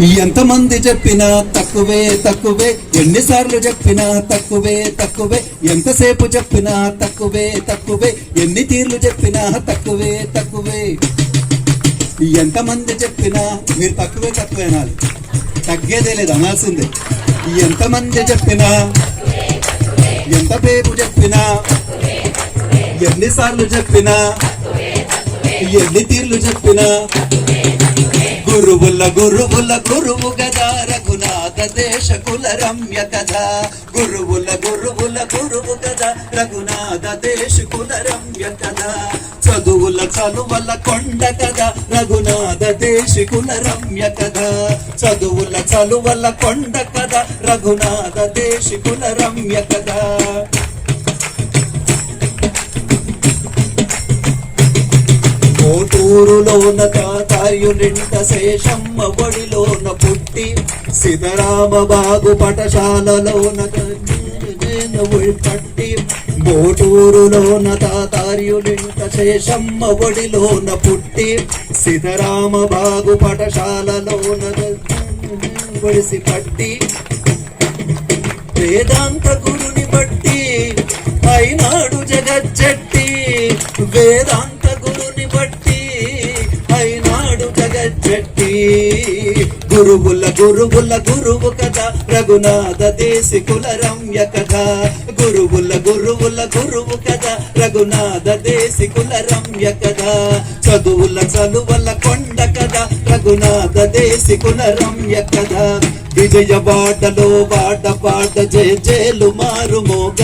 ఎంతమంది చెప్పినా తక్కువే తక్కువే, ఎన్నిసార్లు చెప్పినా తక్కువే తక్కువే, ఎంతసేపు చెప్పినా తక్కువే తక్కువే, ఎన్ని తీర్లు చెప్పినా తక్కువే తక్కువే. ఎంతమంది చెప్పినా మీరు తక్కువే తక్కువే అనాలి, తగ్గేదే లేదు, అనాల్సిందే. ఎంతమంది చెప్పినా ఎంతసేపు చెప్పినా ఎన్నిసార్లు చెప్పినా ఎన్ని తీర్లు చెప్పినా గురువుల గురువుల గురువు గదా రఘునాథ దేశకుల రమ్య కథ. గురువుల గురువుల గురువు గదా రఘునాథ దేశకుల రమ్య కథ. చదువుల చలువల కొండ కదా రఘునాథ దేశకుల రమ్య కథ. చదువుల చలువల కొండ కదా రఘునాథ దేశకుల రమ్య కథ. కోటూరులోన తాతార్యునింట శేషమ్మ ఒడిలోన పుట్టి, సీతారామ బాగు పటశాలలోన పట్టి. కోటూరులోన తాతార్యునింట శేషమ్మ ఒడిలోన పుట్టి, సీతారామ బాగు పటశాలలోన ఒడిసి పట్టి. వేదాంత గురుని బట్టి అయినాడు జగజ్జట్టి, వేదాంత జట్టి. గురువుల గురువుల గురువు కదా రఘునాథ దేశికుల రమ్య కథ. గురువుల గురువుల గురువు కదా రఘునాథ దేశికుల రమ్య కథ. చదువుల చలువల కొండ కదా రఘునాథ దేశికుల రమ్య కథ. విజయవాడలో వాడ పాట జయ జయలు మారుమోగ,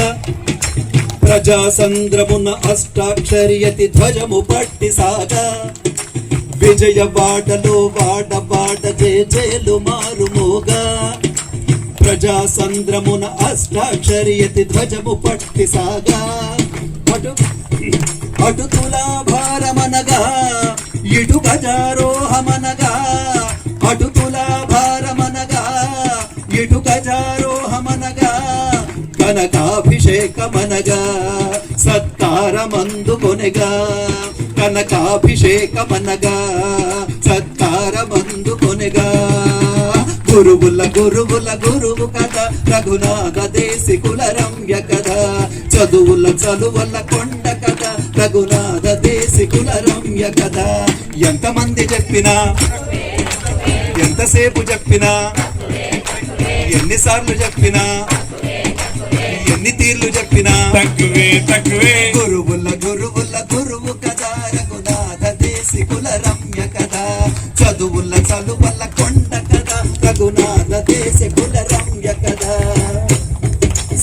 ప్రజాసంద్రమున అష్టాక్షరియతి ధ్వజము పట్టి సాగా. విజయవాడలో వాడ పాట జయ జయలు మారుమోగా, ప్రజాసంద్రమున అష్టాక్షరియతి ధ్వజము పట్టి సాగా. అటు తులాభారమనగా ఇటు గజారోహమనగా, అటు తులాభారమనగా ఇటు గజారోహమనగా, కనకాభిషేకమనగా సత్కారమందుకొనగా. కనకాభిషేకమనగా సత్కారమందుకొనగా. గురువుల గురువుల గురువు కథ రఘునాథ దేశికుల రమ్య కథ. చదువుల చలువల కొండ కథ రఘునాథ దేశికుల రమ్య కథ. ఎంతమంది చెప్పినా ఎంతసేపు చెప్పినా ఎన్నిసార్లు చెప్పినా ఎన్ని తీర్లు చెప్పినా తక్కువే తక్కువే. గురువుల గురువుల గురువు కదా రఘునాథ దేశికుల రమ్య కదా. చదువుల చలువల కొండ కదా రఘునాథ దేశికుల రమ్య కదా.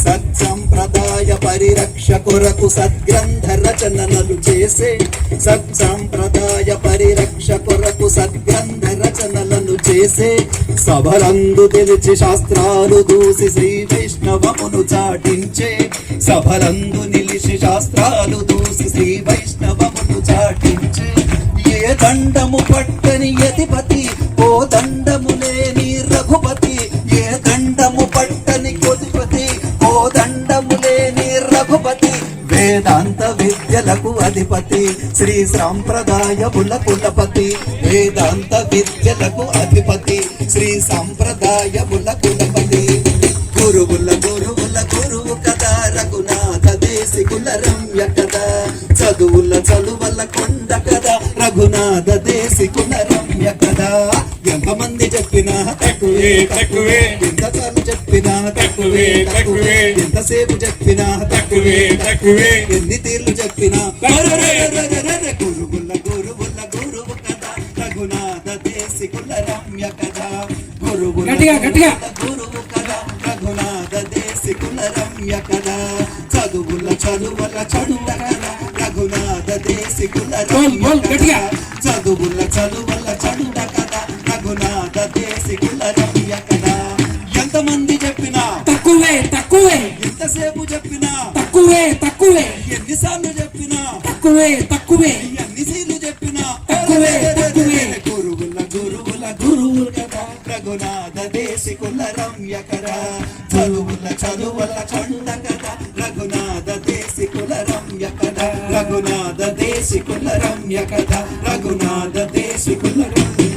సత్సంప్రదాయ పరిరక్ష కొరకు సద్గ్రంథ రచనలు చేసే, సత్సంప్రదాయ పరిరక్ష కొరకు సద్గ్రంథ రచనలను చేసే. సభలందు తెలిచి శాస్త్రాలు దూసి శ్రీ వైష్ణవమును చాటించే. సభలందు నిలిచి శాస్త్రాలు దూసి శ్రీ వైష్ణవమును చాటించే. ఏ దండము పట్టని యతిపతి ఓ దండము లేని రఘుపతి. ఏ దండము పట్టని కొతిపతి ఓ దండము లేని రఘుపతి. వేదాంత విద్యలకు అధిపతి శ్రీ సాంప్రదాయముల కులపతి. వేదాంత విద్యలకు అధిపతి శ్రీ సాంప్రదాయముల కులపతి. గురువుల గురువుల గురువు కదా రఘునాథ దేశికుల రమ్య కదా. చదువుల చలువల కొండ కదా రఘునాథ దేశికుల రమ్య కదా. ఎంతమంది చెప్పినా తక్కువే తక్కువే, ఎంతసార్లు చెప్పినా తక్కువే తక్కువే, ఎంతసేపు చెప్పినా తక్కువే తక్కువే, ఎన్ని తీర్లు చెప్పినా. తక్కువే. గురువుల గురువుల గురువు కదా రఘునాథ దేశికుల రమ్య కదా. గురువుల గురువు కదా రఘునాథ దేశికుల రమ్య కదా. చదువుల చదువుల చదువుల కదా రఘునాథ దేశికుల రమ్య కదా. చదువుల చదువుల చదువుల కదా రఘునాథ దేశికుల రమ్య కదా. ఎంతమంది చెప్పినా తక్కువే తక్కువే, ఎంతసేపు చెప్పినా తక్కువే తక్కువే, ఎన్నిసార్లు చెప్పినా తక్కువే తక్కువే, ఎన్ని సీర్లు చెప్పినా తక్కువే తక్కువే. గురువుల గురువుల గురువు కదా రఘునాథ దేశికుల రమ్య కదా. చదువుల చదువుల చండ కదా రఘునాథ దేశికుల రమ్య కదా. రఘునాథ దేశికుల రమ్య కదా. రఘునాథ దేశికుల రమ్య